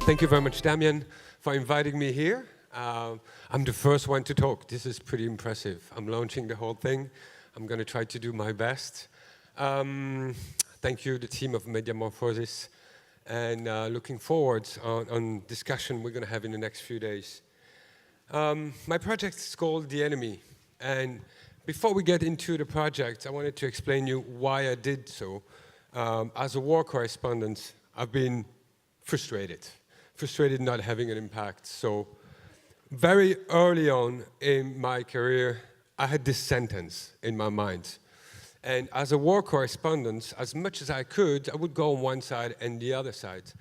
Thank you very much, Damien, for inviting me here. I'm the first one to talk. This is pretty impressive. I'm launching the whole thing. I'm going to try to do my best. Thank you, the team of Mediamorfosis, and looking forward on discussion we're going to have in the next few days. My project is called The Enemy, and before we get into the project, I wanted to explain you why I did so. As a war correspondent, I've been frustrated not having an impact. So very early on in my career, I had this sentence in my mind. And as a war correspondent, as much as I could, I would go on one side and the other side.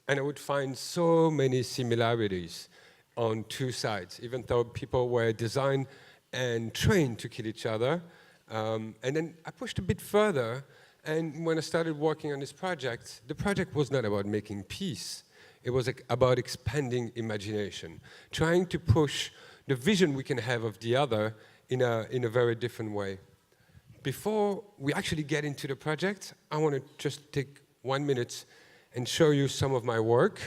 And I would find so many similarities on two sides, even though people were designed and trained to kill each other. And then I pushed a bit further, and when I started working on this project, the project was not about making peace. It was about expanding imagination, trying to push the vision we can have of the other in a very different way. Before we actually get into the project, I want to just take 1 minute and show you some of my work.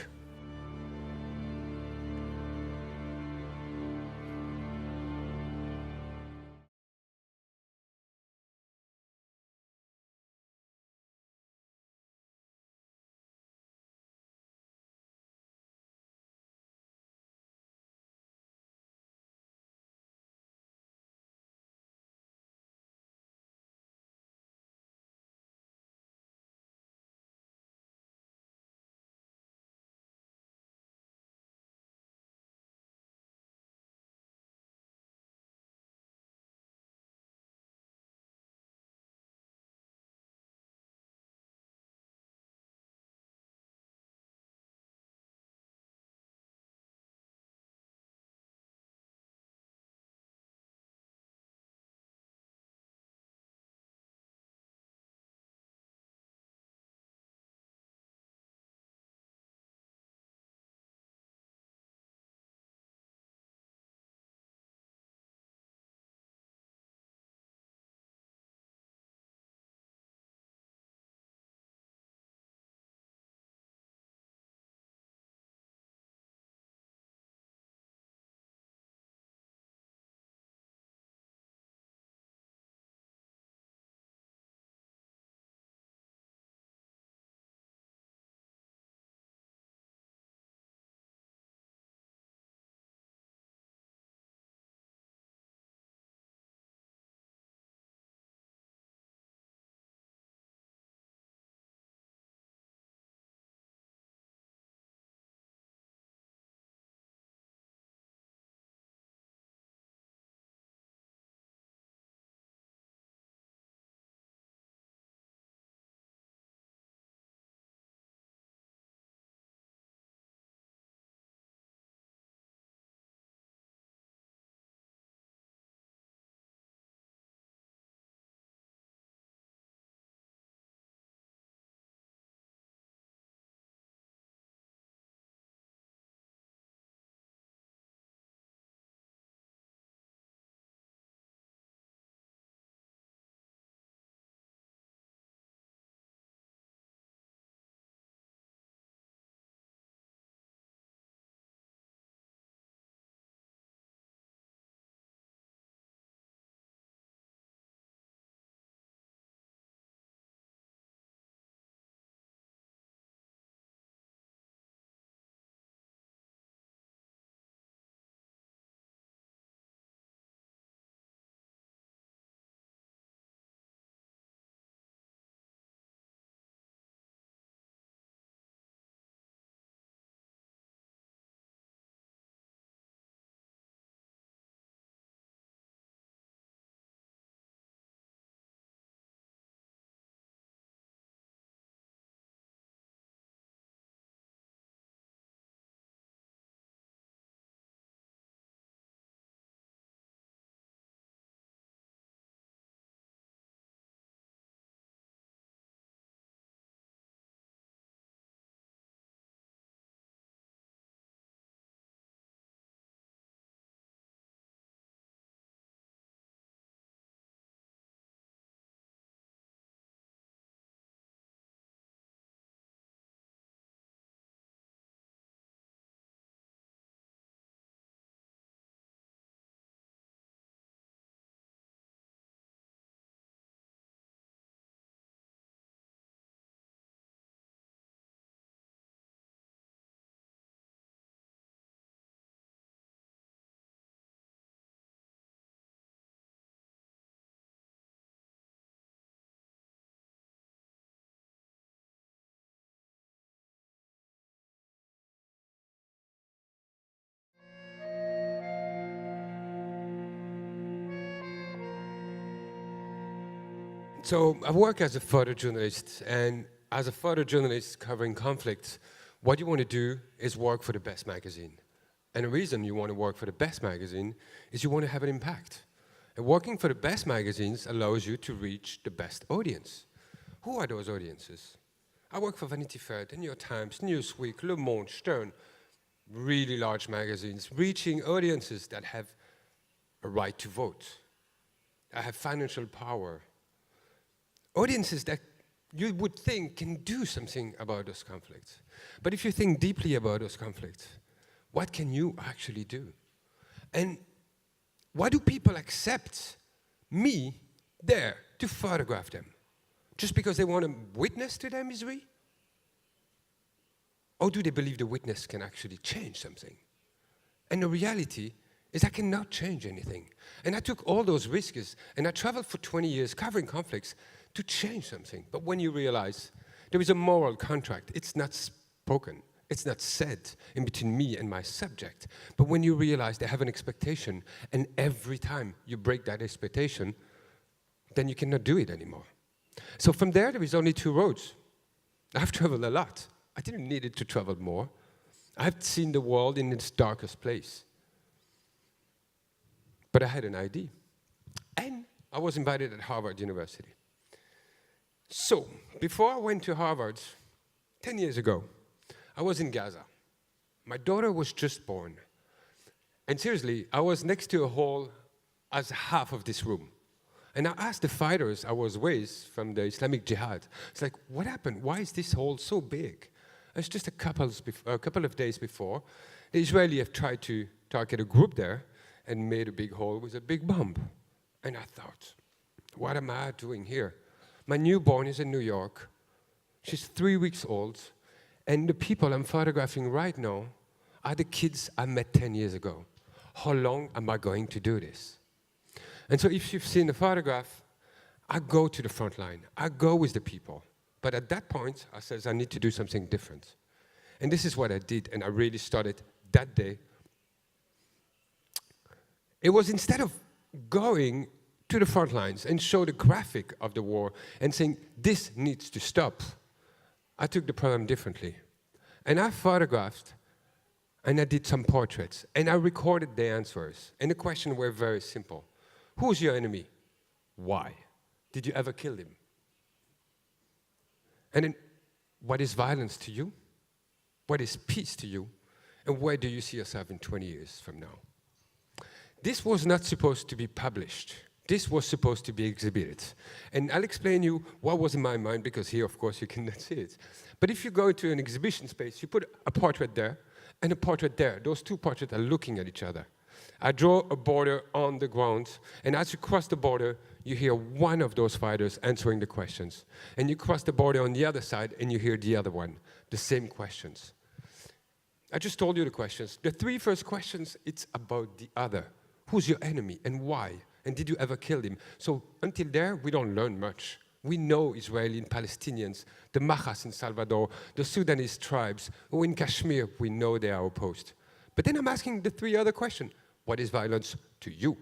So I work as a photojournalist, and as a photojournalist covering conflicts, what you want to do is work for the best magazine. And the reason you want to work for the best magazine is you want to have an impact. And working for the best magazines allows you to reach the best audience. Who are those audiences? I work for Vanity Fair, the New York Times, Newsweek, Le Monde, Stern, really large magazines, reaching audiences that have a right to vote, that have financial power, audiences that you would think can do something about those conflicts. But if you think deeply about those conflicts, what can you actually do? And why do people accept me there to photograph them? Just because they want to witness to their misery? Or do they believe the witness can actually change something? And the reality is I cannot change anything. And I took all those risks, and I traveled for 20 years covering conflicts to change something. But when you realize there is a moral contract, it's not spoken, it's not said in between me and my subject. But when you realize they have an expectation, and every time you break that expectation, then you cannot do it anymore. So from there is only two roads. I've traveled a lot. I didn't need it to travel more. I've seen the world in its darkest place. But I had an ID. And I was invited at Harvard University. So, before I went to Harvard, 10 years ago, I was in Gaza. My daughter was just born. And seriously, I was next to a hall as half of this room. And I asked the fighters I was with from the Islamic Jihad, it's like, what happened? Why is this hall so big? It's just a couple of days before, the Israelis have tried to target a group there and made a big hole with a big bomb. And I thought, what am I doing here? My newborn is in New York. She's 3 weeks old. And the people I'm photographing right now are the kids I met 10 years ago. How long am I going to do this? And so if you've seen the photograph, I go to the front line. I go with the people. But at that point, I said, I need to do something different. And this is what I did, and I really started that day. It was instead of going to the front lines and show the graphic of the war and saying, this needs to stop, I took the problem differently. And I photographed, and I did some portraits, and I recorded the answers. And the questions were very simple. Who's your enemy? Why? Did you ever kill him? And then, what is violence to you? What is peace to you? And where do you see yourself in 20 years from now? This was not supposed to be published. This was supposed to be exhibited. And I'll explain you what was in my mind, because here, of course, you cannot see it. But if you go to an exhibition space, you put a portrait there and a portrait there. Those two portraits are looking at each other. I draw a border on the ground, and as you cross the border, you hear one of those fighters answering the questions. And you cross the border on the other side, and you hear the other one, the same questions. I just told you the questions. The three first questions, it's about the other. Who's your enemy, and why? And did you ever kill him? So until there, we don't learn much. We know Israeli and Palestinians, the Machas in Salvador, the Sudanese tribes, who in Kashmir, we know they are opposed. But then I'm asking the three other questions. What is violence to you?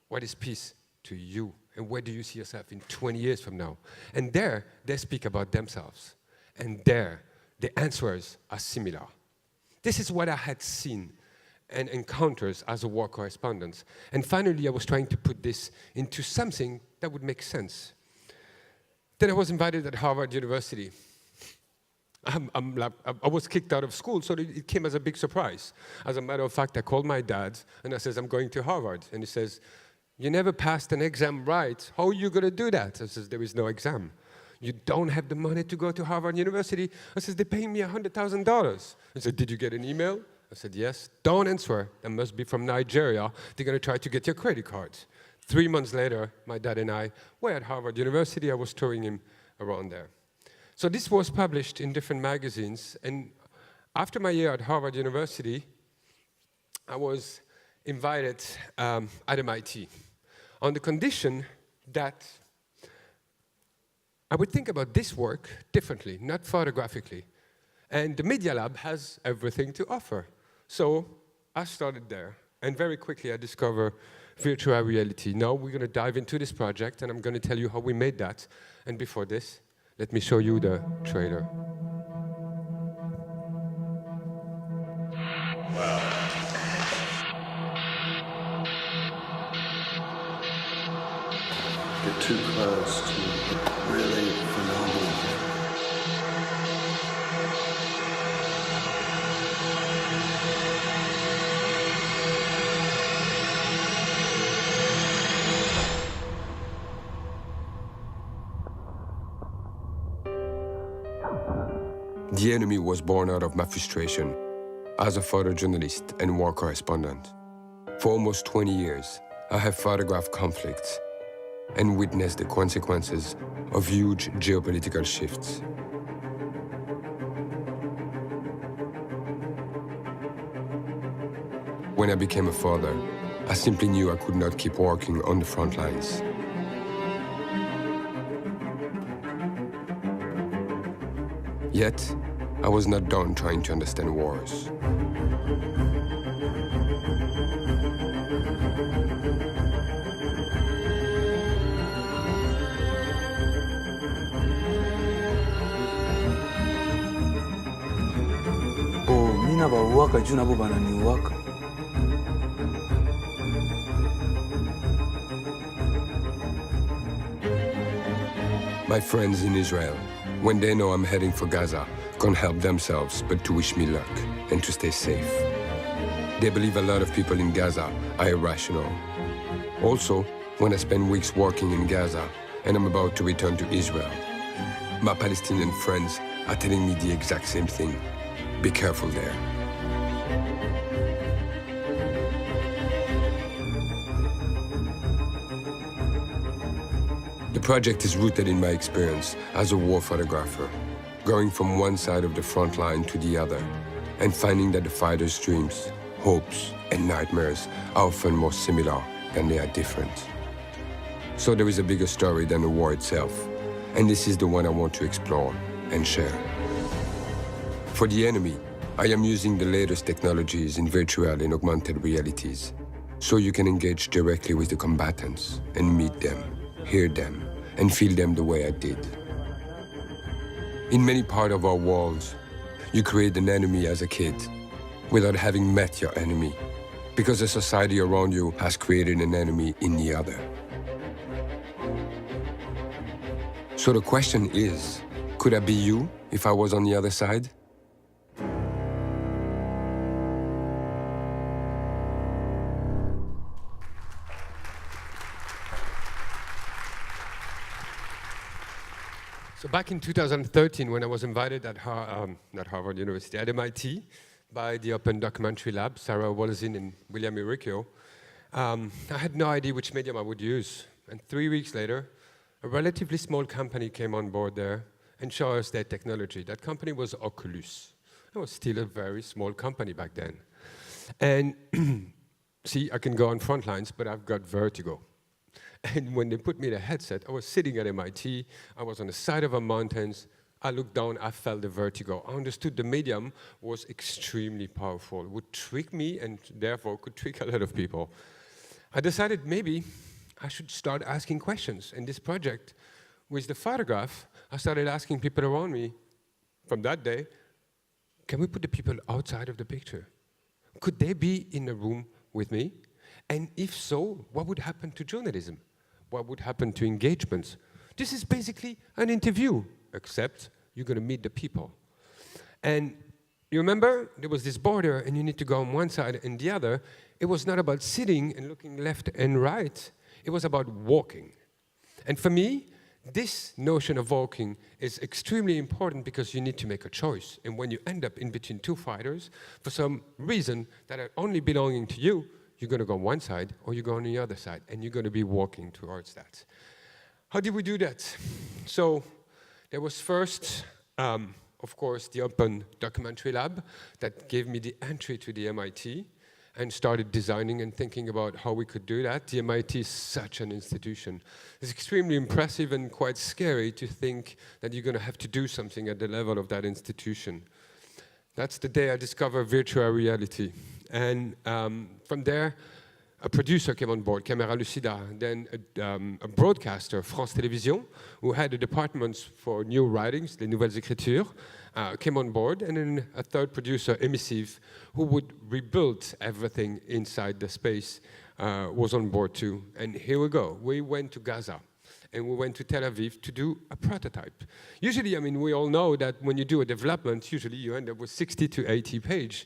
What is peace to you? And where do you see yourself in 20 years from now? And there, they speak about themselves. And there, the answers are similar. This is what I had seen and encounters as a war correspondent. And finally, I was trying to put this into something that would make sense. Then I was invited at Harvard University. I was kicked out of school, so it came as a big surprise. As a matter of fact, I called my dad, and I says, I'm going to Harvard. And he says, you never passed an exam right. How are you going to do that? I says, there is no exam. You don't have the money to go to Harvard University? I says, they're paying me $100,000. He said, did you get an email? I said, yes. Don't answer. That must be from Nigeria. They're going to try to get your credit card. 3 months later, my dad and I were at Harvard University. I was touring him around there. So this was published in different magazines, and after my year at Harvard University, I was invited at MIT on the condition that I would think about this work differently, not photographically. And the Media Lab has everything to offer. So I started there, and very quickly I discovered virtual reality. Now we're going to dive into this project, and I'm going to tell you how we made that. And before this, let me show you the trailer. Wow. Get too close to really phenomenal. The enemy was born out of my frustration as a photojournalist and war correspondent. For almost 20 years, I have photographed conflicts and witnessed the consequences of huge geopolitical shifts. When I became a father, I simply knew I could not keep working on the front lines. Yet, I was not done trying to understand wars. Mina ba uwaka juna bo bana ni uwaka. My friends in Israel, when they know I'm heading for Gaza, can't help themselves but to wish me luck and to stay safe. They believe a lot of people in Gaza are irrational. Also, when I spend weeks working in Gaza and I'm about to return to Israel, my Palestinian friends are telling me the exact same thing. Be careful there. The project is rooted in my experience as a war photographer, going from one side of the front line to the other, and finding that the fighters' dreams, hopes, and nightmares are often more similar than they are different. So there is a bigger story than the war itself, and this is the one I want to explore and share. For the enemy, I am using the latest technologies in virtual and augmented realities, so you can engage directly with the combatants and meet them, hear them, and feel them the way I did. In many parts of our world, you create an enemy as a kid without having met your enemy, because the society around you has created an enemy in the other. So the question is, could I be you if I was on the other side? So back in 2013, when I was invited at not Harvard University, at MIT, by the Open Documentary Lab, Sarah Wolozin and William Uricchio, I had no idea which medium I would use. And 3 weeks later, a relatively small company came on board there and showed us their technology. That company was Oculus. It was still a very small company back then. And see, I can go on front lines, but I've got vertigo. And when they put me the headset, I was sitting at MIT, I was on the side of a mountains, I looked down, I felt the vertigo. I understood the medium was extremely powerful, would trick me and therefore could trick a lot of people. I decided maybe I should start asking questions. In this project, with the photograph, I started asking people around me from that day, can we put the people outside of the picture? Could they be in a room with me? And if so, what would happen to journalism? What would happen to engagements? This is basically an interview, except you're going to meet the people. And you remember, there was this border, and you need to go on one side and the other. It was not about sitting and looking left and right. It was about walking. And for me, this notion of walking is extremely important because you need to make a choice. And when you end up in between two fighters, for some reason that are only belonging to you, you're going to go on one side or you go on the other side, and you're going to be walking towards that. How did we do that? So there was first, of course, the Open Documentary Lab that gave me the entry to the MIT and started designing and thinking about how we could do that. The MIT is such an institution. It's extremely impressive and quite scary to think that you're going to have to do something at the level of that institution. That's the day I discovered virtual reality. And from there, a producer came on board, Camera Lucida, then a broadcaster, France Télévisions, who had a department for new writings, les nouvelles écritures, came on board, and then a third producer, Emissive, who would rebuild everything inside the space, was on board too. And here we go. We went to Gaza, and we went to Tel Aviv to do a prototype. Usually, I mean, we all know that when you do a development, usually you end up with 60 to 80 pages.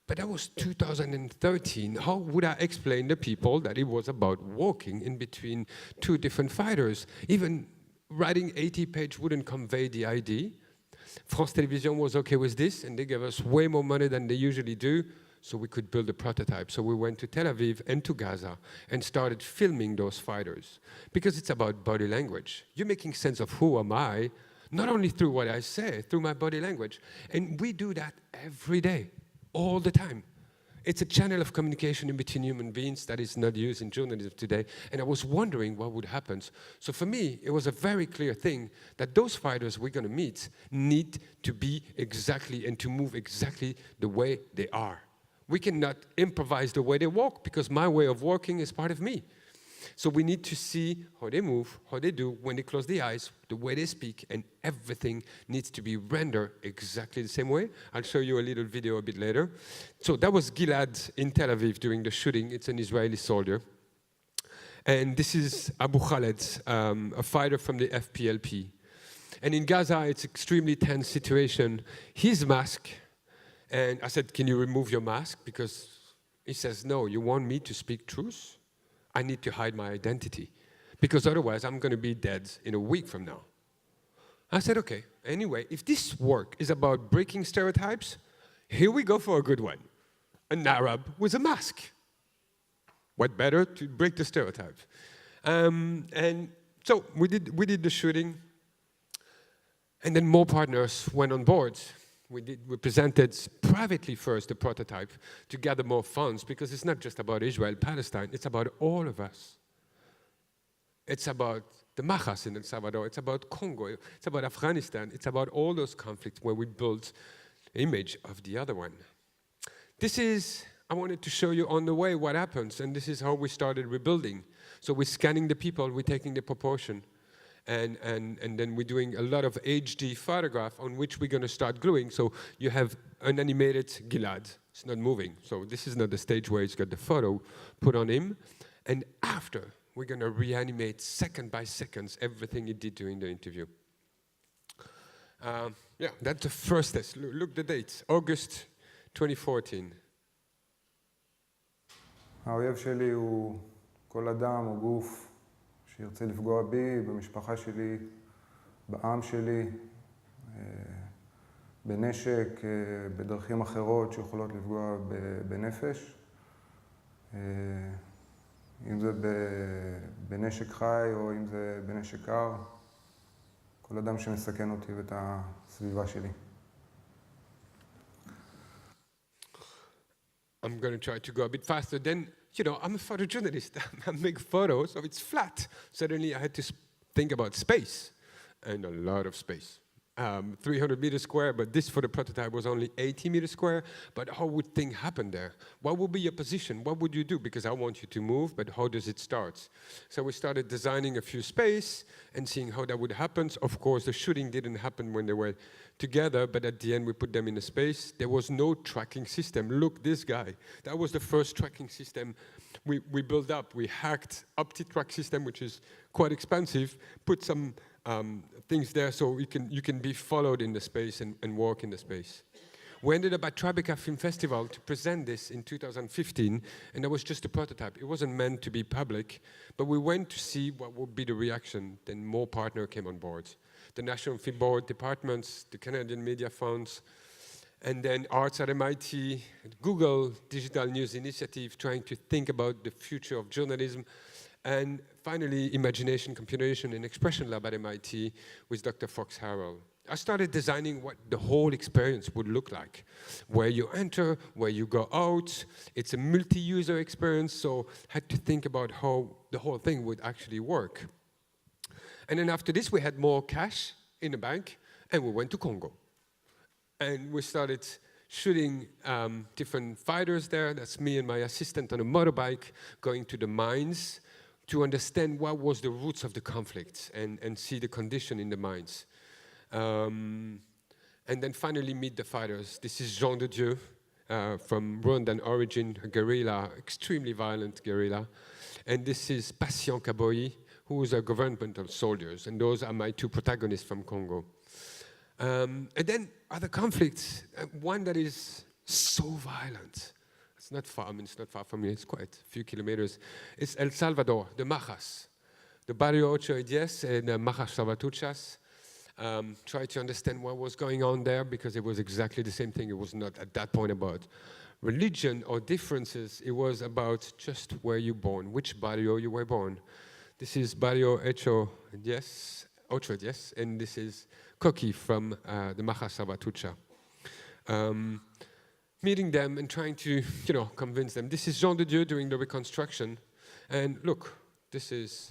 But that was 2013. How would I explain to people that it was about walking in between two different fighters? Even writing 80 pages wouldn't convey the idea. France Télévisions was okay with this, and they gave us way more money than they usually do, so we could build a prototype. So we went to Tel Aviv and to Gaza and started filming those fighters. Because it's about body language. You're making sense of who am I, not only through what I say, through my body language. And we do that every day. All the time. It's a channel of communication in between human beings that is not used in journalism today, and I was wondering what would happen. So for me, it was a very clear thing that those fighters we're going to meet need to be exactly and to move exactly the way they are. We cannot improvise the way they walk, because my way of walking is part of me. So we need to see how they move, how they do, when they close the eyes, the way they speak, and everything needs to be rendered exactly the same way. I'll show you a little video a bit later. So that was Gilad in Tel Aviv during the shooting. It's an Israeli soldier. And this is Abu Khaled, a fighter from the FPLP. And in Gaza, it's an extremely tense situation. His mask, and I said, can you remove your mask? Because he says, no, you want me to speak truth? I need to hide my identity, because otherwise I'm going to be dead in a week from now. I said, okay, anyway, if this work is about breaking stereotypes, here we go for a good one. An Arab with a mask. What better to break the stereotype? And so we did the shooting, and then more partners went on board. We presented privately first the prototype to gather more funds, because it's not just about Israel, Palestine, it's about all of us. It's about the Majas in El Salvador, it's about Congo, it's about Afghanistan, it's about all those conflicts where we built the image of the other one. This is, I wanted to show you on the way what happens, and this is how we started rebuilding. So we're scanning the people, we're taking the proportion, and then we're doing a lot of HD photograph on which we're going to start gluing. So you have an animated Gilad. It's not moving. So this is not the stage where it's got the photo put on him. And after, we're going to reanimate second by second everything he did during the interview. Yeah, that's the first test. Look the dates. August 2014. האויב שלי הוא כל אדם או גוף שירצה לפגוע בי, במשפחה שלי, בעם שלי, בנשק, בדרכים אחרות שיכולות לפגוע בנפש. אם זה בנשק חי או אם זה בנשק קר, כל אדם שמסכן אותי ואת הסביבה שלי. I'm going to try to go a bit faster. Then, you know, I'm a photojournalist. I make photos, so it's flat. Suddenly I had to think about space, and a lot of space. 300 meters square, but this for the prototype was only 80 meters square. But how would things happen there? What would be your position? What would you do? Because I want you to move, but how does it start? So we started designing a few space and seeing how that would happen. Of course, the shooting didn't happen when they were together, but at the end we put them in a space. There was no tracking system. Look, this guy. That was the first tracking system we built up. We hacked OptiTrack system, which is quite expensive, put some things there so you can be followed in the space and walk in the space. We ended up at Tribeca Film Festival to present this in 2015, and that was just a prototype. It wasn't meant to be public, but we went to see what would be the reaction. Then more partners came on board. The National Film Board departments, the Canadian Media Funds, and then Arts at MIT, Google Digital News Initiative, trying to think about the future of journalism. And finally, Imagination, Computation, and Expression Lab at MIT with Dr. Fox Harrell. I started designing what the whole experience would look like. Where you enter, where you go out. It's a multi-user experience, so I had to think about how the whole thing would actually work. And then after this, we had more cash in the bank, and we went to Congo. And we started shooting different fighters there. That's me and my assistant on a motorbike going to the mines to understand what was the roots of the conflict and see the condition in the mines. And then finally meet the fighters. This is Jean de Dieu from Rwandan origin, a guerrilla, extremely violent guerrilla. And this is Patient Kaboyi, who is a governmental soldiers. And those are my two protagonists from Congo. And then other conflicts, one that is so violent. It's not far, I mean, it's not far from me, it's quite a few kilometers. It's El Salvador, the Majas. The Barrio 8 y 10 and the Majas Salvatruchas. Try to understand what was going on there because it was exactly the same thing. It was not at that point about religion or differences. It was about just where you born, which barrio you were born. This is Barrio 8 y 10, and this is Koki from the Majas Salvatrucha. Meeting them and trying to, convince them. This is Jean de Dieu during the reconstruction. And look, this is...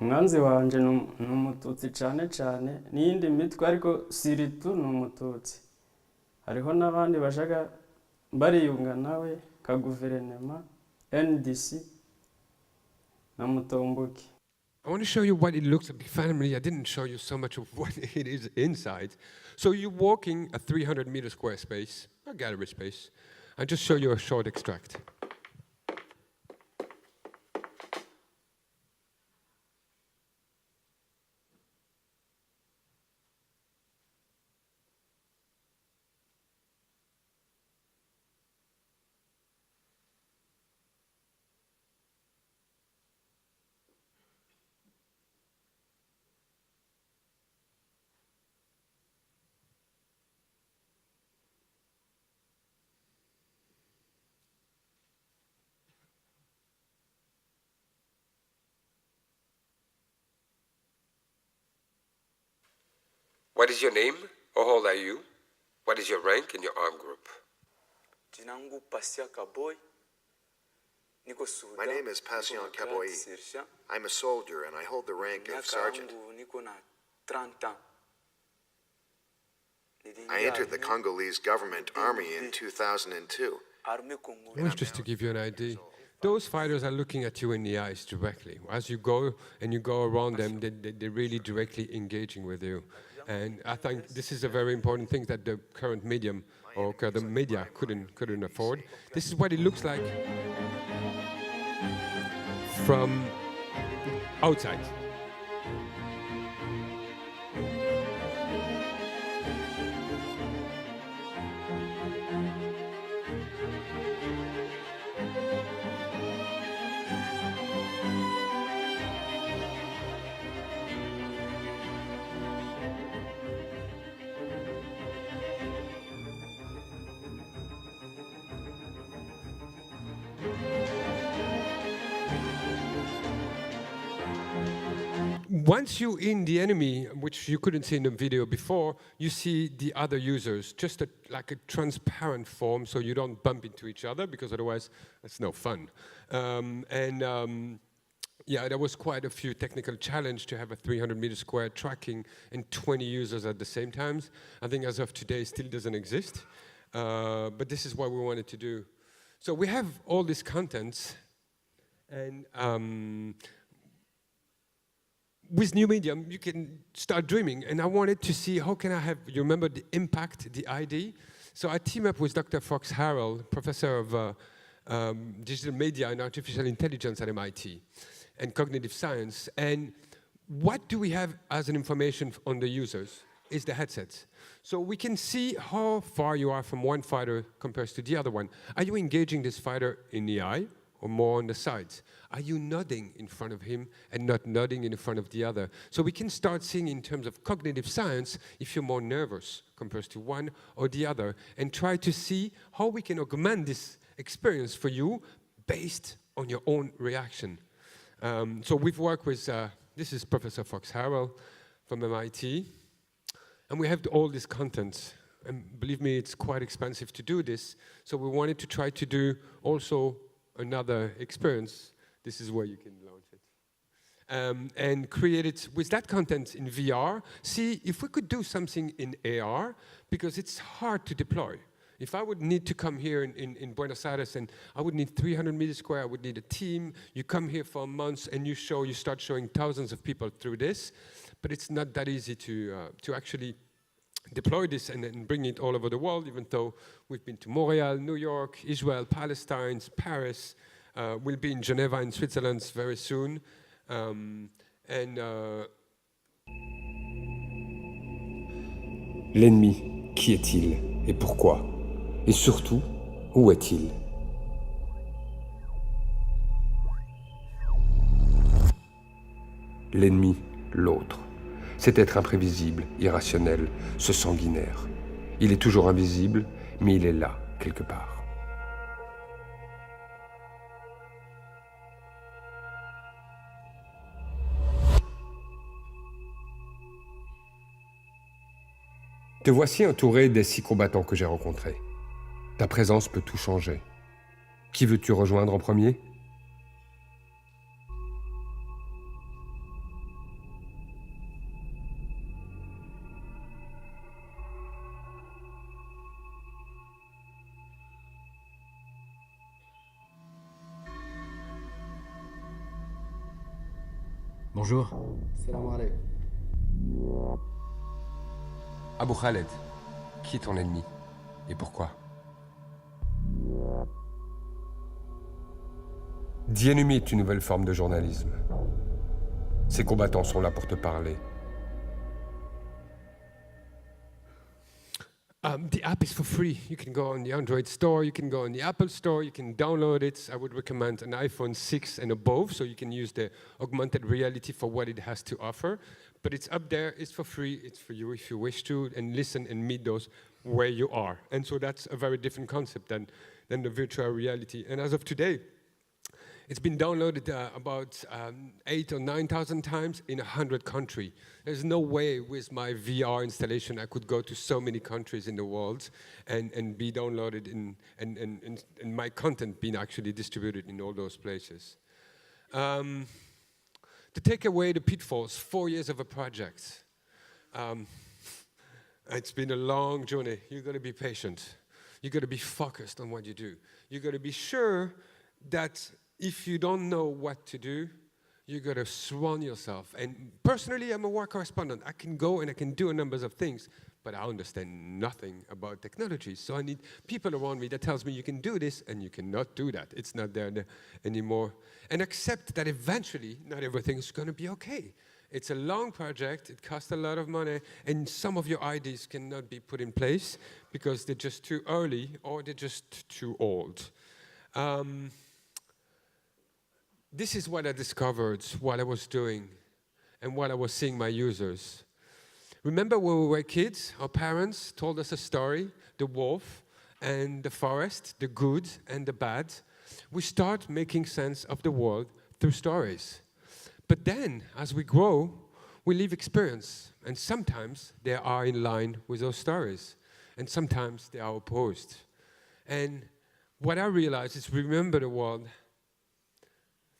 umwanzi wanje n'umututsi cyane cyane n'iyindi mitwe ariko siritu n'umututsi hariho n'abandi bajaga bariyunga nawe ka guverinoma NDC na Mutomboki. I want to show you what it looks like. Finally, I didn't show you so much of what it is inside. So you're walking a 300-meter square space, a gallery space. I'll just show you a short extract. What is your name? How old are you? What is your rank in your arm group? My name is Patient Kaboyi. I'm a soldier and I hold the rank of sergeant. I entered the Congolese government army in 2002. Just to give you an idea, those fighters are looking at you in the eyes directly. As you go and you go around them, they're really directly engaging with you. And I think this is a very important thing that the current medium or the media couldn't afford. This is what it looks like from outside. Once you're in the enemy, which you couldn't see in the video before, you see the other users, just like a transparent form so you don't bump into each other because otherwise it's no fun. Yeah, there was quite a few technical challenges to have a 300-meter square tracking and 20 users at the same time. I think as of today it still doesn't exist, but this is what we wanted to do. So we have all this content, and with new medium, you can start dreaming. And I wanted to see how can I have, you remember the impact, the ID? So I team up with Dr. Fox Harrell, professor of digital media and artificial intelligence at MIT, and cognitive science. And what do we have as an information on the users is the headsets. So we can see how far you are from one fighter compared to the other one. Are you engaging this fighter in the eye or more on the sides? Are you nodding in front of him and not nodding in front of the other? So we can start seeing in terms of cognitive science if you're more nervous compared to one or the other, and try to see how we can augment this experience for you based on your own reaction. So we've worked with, this is Professor Fox Harrell from MIT, and we have all this content. And believe me, it's quite expensive to do this. So we wanted to try to do also another experience. This is where you can launch it. And create it with that content in VR. See if we could do something in AR, because it's hard to deploy. If I would need to come here in Buenos Aires and I would need 300 meters square, I would need a team. You come here for a month and you start showing thousands of people through this, but it's not that easy to actually deploy this and bring it all over the world, even though we've been to Montreal, New York, Israel, Palestine, Paris. We'll be in Geneva in Switzerland very soon. L'ennemi, qui est-il et pourquoi? Et surtout, où est-il? L'ennemi, l'autre. Cet être imprévisible, irrationnel, ce sanguinaire. Il est toujours invisible, mais il est là, quelque part. Te voici entouré des 6 combattants que j'ai rencontrés. Ta présence peut tout changer. Qui veux-tu rejoindre en premier? Bonjour. Salam alaikum. Abou Khaled, qui est ton ennemi et pourquoi? The Enemy est une nouvelle forme de journalisme. Ces combattants sont là pour te parler. The app is for free. You can go on the Android store, you can go on the Apple store, you can download it. I would recommend an iPhone 6 and above, so you can use the augmented reality for what it has to offer. But it's up there, it's for free, it's for you if you wish to, and listen and meet those where you are. And so that's a very different concept than the virtual reality. And as of today, it's been downloaded about 8,000 or 9,000 times in 100 countries. There's no way with my VR installation I could go to so many countries in the world and be downloaded and my content being actually distributed in all those places. To take away the pitfalls, 4 years of a project. It's been a long journey. You've got to be patient. You've got to be focused on what you do. You've got to be sure that if you don't know what to do, you got to surround yourself. And personally, I'm a war correspondent. I can go and I can do a number of things, but I understand nothing about technology. So I need people around me that tells me you can do this and you cannot do that. It's not there anymore. And accept that eventually, not everything is going to be okay. It's a long project, it costs a lot of money, and some of your ideas cannot be put in place because they're just too early or they're just too old. This is what I discovered while I was doing and while I was seeing my users. Remember when we were kids, our parents told us a story, the wolf and the forest, the good and the bad. We start making sense of the world through stories. But then, as we grow, we live experience. And sometimes they are in line with those stories. And sometimes they are opposed. And what I realized is remember the world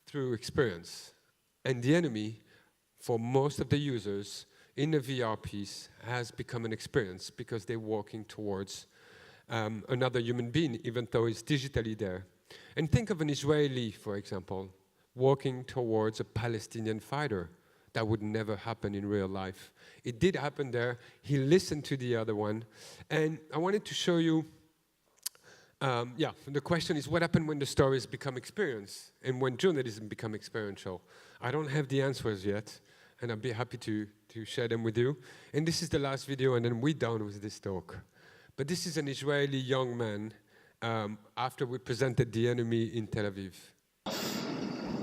through experience. And the enemy, for most of the users in the VR piece, has become an experience because they're walking towards another human being, even though it's digitally there. And think of an Israeli, for example, walking towards a Palestinian fighter. That would never happen in real life. It did happen there. He listened to the other one. And I wanted to show you, the question is what happened when the stories become experience and when journalism become experiential? I don't have the answers yet, and I'll be happy to share them with you. And this is the last video, and then we're done with this talk. But this is an Israeli young man after we presented The Enemy in Tel Aviv.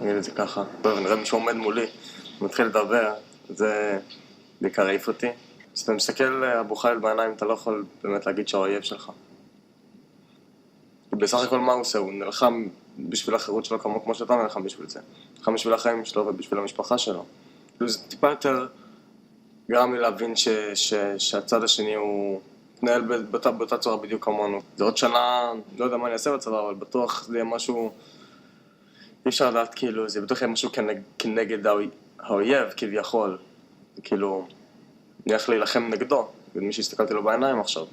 נגיד את זה ככה, ונראה מי שעומד מולי, מתחיל לדבר, זה בעיקר העיף אותי. אז אתה מסתכל אבו חייל בעיניים, אתה לא יכול באמת להגיד שהוא האויב שלך. בסך הכל מה הוא עושה? הוא נלחם בשביל החירות שלו כמו שאתה נלחם בשביל זה. נלחם בשביל החיים שלו ובשביל המשפחה שלו. זה טיפה יותר גרם לי להבין שהצד השני הוא מתנהל באותה צורה בדיוק כמונו. זה עוד שנה, לא יודע מה אני אעשה בצבא, אבל בטוח זה יהיה משהו... אי אפשר לדעת, כאילו, זה בטוח יהיה משהו כנגד האויב, כביכול. כאילו, אני הולך להילחם נגדו, ומי שהסתכלתי לו בעיניים עכשיו.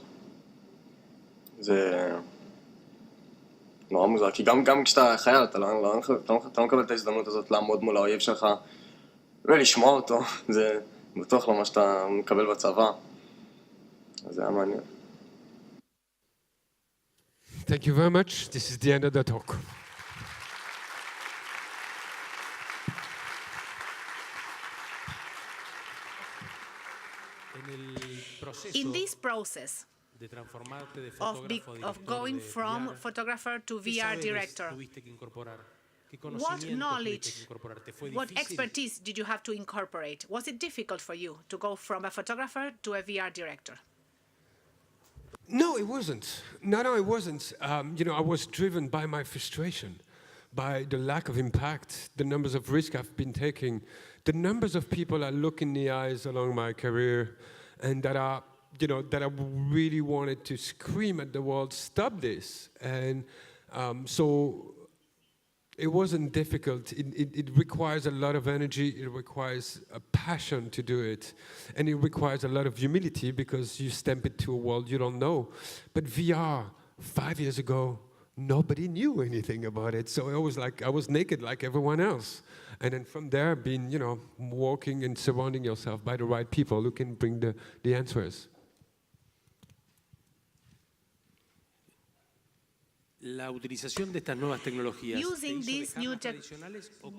זה נורא מוזר, כי גם כשאתה חייל אתה לא מקבל את ההזדמנות הזאת לעמוד מול האויב שלך ולשמוע אותו, זה בטוח לא מה שאתה מקבל בצבא, אז זה היה מעניין. Thank you very much. This is the end of the talk. In this process of going from photographer to VR director, what knowledge, what expertise did you have to incorporate? Was it difficult for you to go from a photographer to a VR director? No, it wasn't. No, it wasn't. I was driven by my frustration, by the lack of impact, the numbers of risk I've been taking, the numbers of people I look in the eyes along my career, and that I really wanted to scream at the world, stop this. And so it wasn't difficult. It requires a lot of energy. It requires a passion to do it. And it requires a lot of humility because you stamp it to a world you don't know. But VR, 5 years ago, nobody knew anything about it. So I was naked like everyone else. And then from there, walking and surrounding yourself by the right people who can bring the answers. Using these new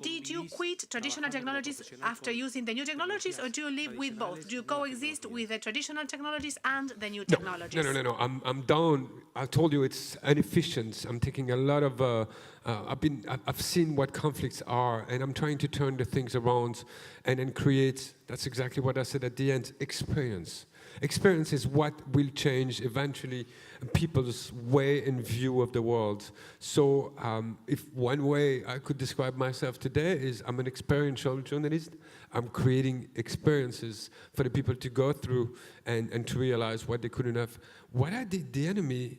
did you quit traditional technologies after using the new technologies, or do you live with both? Do you coexist with the traditional technologies and the new technologies? No. I'm down. I told you it's inefficient. I'm taking a lot of. I've seen what conflicts are, and I'm trying to turn the things around, and then create. That's exactly what I said at the end. Experience. Experience is what will change eventually people's way and view of the world. So if one way I could describe myself today is I'm an experiential journalist. I'm creating experiences for the people to go through and to realize what they couldn't have. What I did the enemy,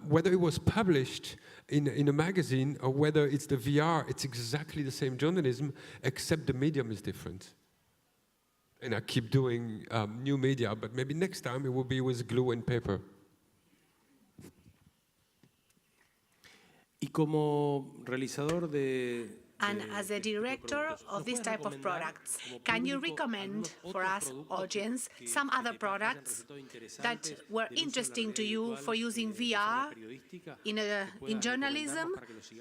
whether it was published in a magazine or whether it's the VR, it's exactly the same journalism, except the medium is different. And I keep doing new media, but maybe next time it will be with glue and paper. And as a director of this type of products, can you recommend for us, audience, some other products that were interesting to you for using VR in journalism?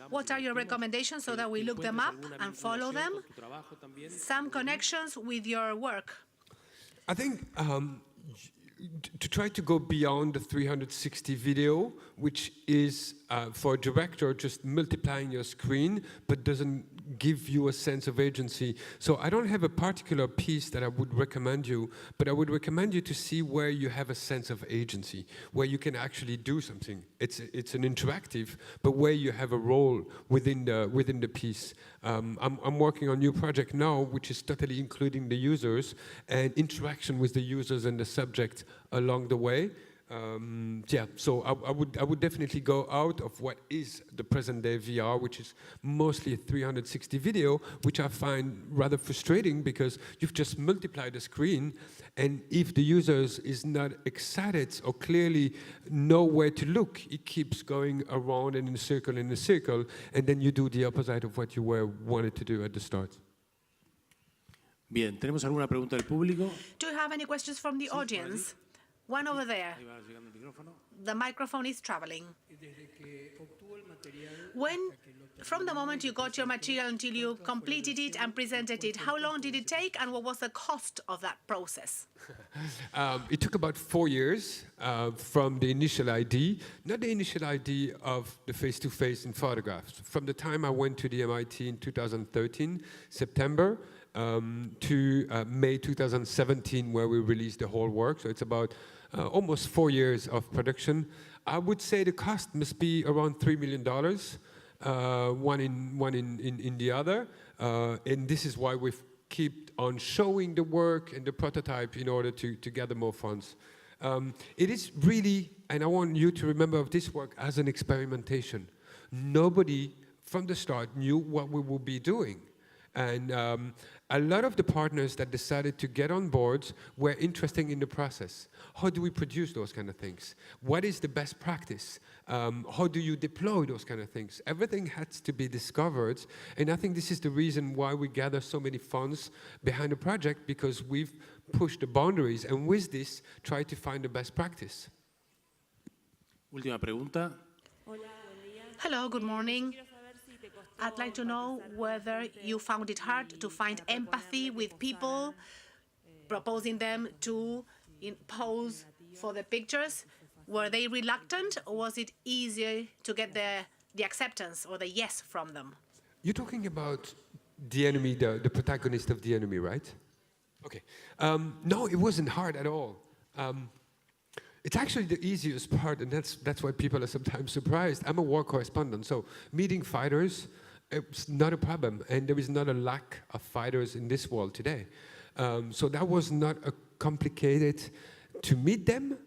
What are your recommendations so that we look them up and follow them? Some connections with your work. I think to try to go beyond the 360 video, which is for a director just multiplying your screen, but doesn't give you a sense of agency. So I don't have a particular piece that I would recommend you, but I would recommend you to see where you have a sense of agency, where you can actually do something. It's an interactive, but where you have a role within the piece. I'm working on a new project now, which is totally including the users and interaction with the users and the subject along the way. So I would definitely go out of what is the present day VR, which is mostly a 360 video, which I find rather frustrating because you've just multiplied the screen, and if the users is not excited or clearly know where to look, it keeps going around and in a circle, and then you do the opposite of what you wanted to do at the start. Bien, ¿tenemos alguna pregunta del público? Do you have any questions from the audience? One over there. The microphone is traveling. From the moment you got your material until you completed it and presented it, how long did it take, and what was the cost of that process? It took about 4 years from the initial idea, not the initial idea of the face-to-face in photographs. From the time I went to the MIT in 2013, September, to May 2017, where we released the whole work. So it's about almost 4 years of production. I would say the cost must be around $3 million, one in the other. And this is why we've kept on showing the work and the prototype in order to gather more funds. It is really, and I want you to remember of this work as an experimentation. Nobody from the start knew what we would be doing. And a lot of the partners that decided to get on board were interested in the process. How do we produce those kind of things? What is the best practice? How do you deploy those kind of things? Everything has to be discovered, and I think this is the reason why we gather so many funds behind the project, because we've pushed the boundaries, and with this, try to find the best practice. Última pregunta. Hello, good morning. I'd like to know whether you found it hard to find empathy with people, proposing them to pose for the pictures. Were they reluctant, or was it easier to get the acceptance or the yes from them? You're talking about the enemy, the protagonist of the enemy, right? Okay. No, it wasn't hard at all. It's actually the easiest part, and that's why people are sometimes surprised. I'm a war correspondent, so meeting fighters, it's not a problem, and there is not a lack of fighters in this world today. So that was not a complicated to meet them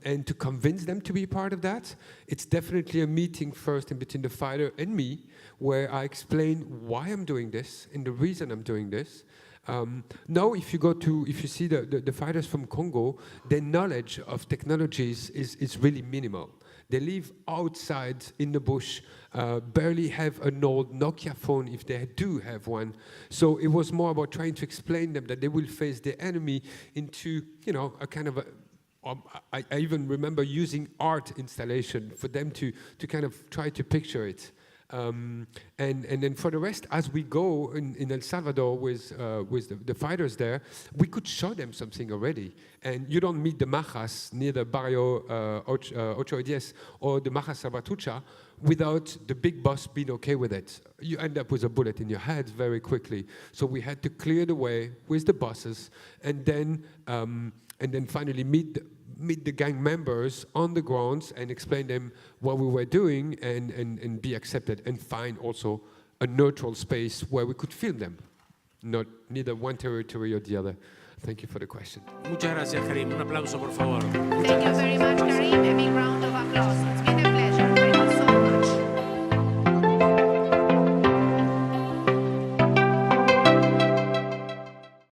and to convince them to be part of that. It's definitely a meeting first in between the fighter and me, where I explain why I'm doing this and the reason I'm doing this. Now, if you see the fighters from Congo, their knowledge of technologies is really minimal. They live outside in the bush, barely have an old Nokia phone if they do have one. So it was more about trying to explain them that they will face the enemy into, a kind of I even remember using art installation for them to kind of try to picture it. And then for the rest, as we go in El Salvador with the fighters there, we could show them something already. And you don't meet the Majas near the Barrio Ocho y Diez or the Majas Salvatrucha without the big boss being okay with it. You end up with a bullet in your head very quickly. So we had to clear the way with the bosses, and then finally meet the gang members on the grounds and explain them what we were doing and be accepted, and find also a neutral space where we could film them, neither one territory or the other. Thank you for the question. Muchas gracias, Karim. Un aplauso, por favor. Thank you very much, Karim. A big round of applause.